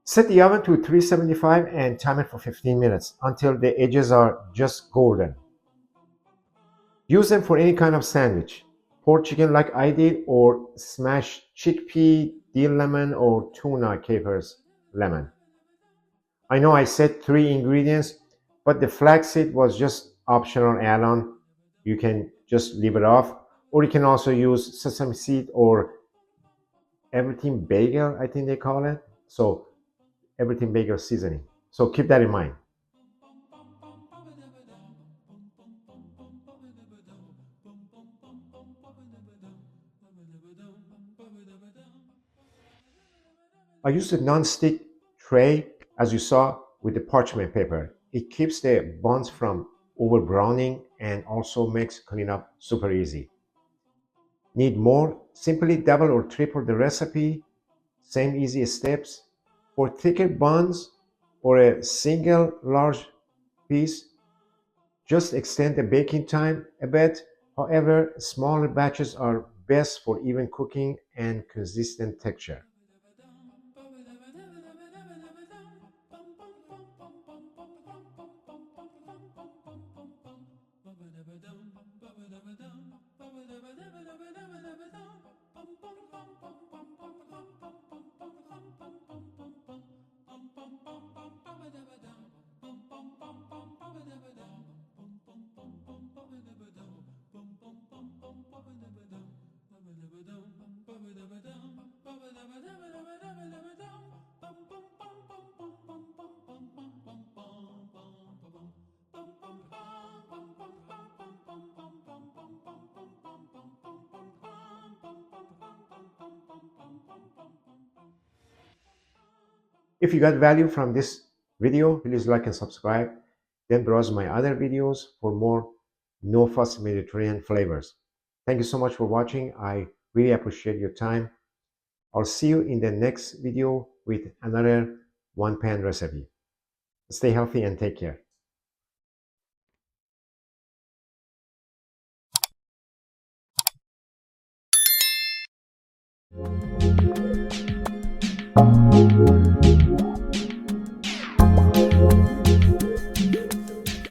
Set the oven to 375 and time it for 15 minutes until the edges are just golden. Use them for any kind of sandwich. Pork chicken like I did, or smashed chickpea, dill lemon, or tuna capers lemon. I know I said 3 ingredients, but the flaxseed was just optional add-on. You can just leave it off, or you can also use sesame seed or everything bagel, I think they call it. So everything bagel seasoning. So keep that in mind. I used a non-stick tray, as you saw, with the parchment paper. It keeps the buns from over browning and also makes cleanup super easy. Need more? Simply double or triple the recipe. Same easy steps. For thicker buns or a single large piece, just extend the baking time a bit. However, smaller batches are best for even cooking and consistent texture. If you got value from this video, please like and subscribe. Then browse my other videos for more no-fuss Mediterranean flavors. Thank you so much for watching. I really appreciate your time. I'll see you in the next video with another one-pan recipe. Stay healthy and take care.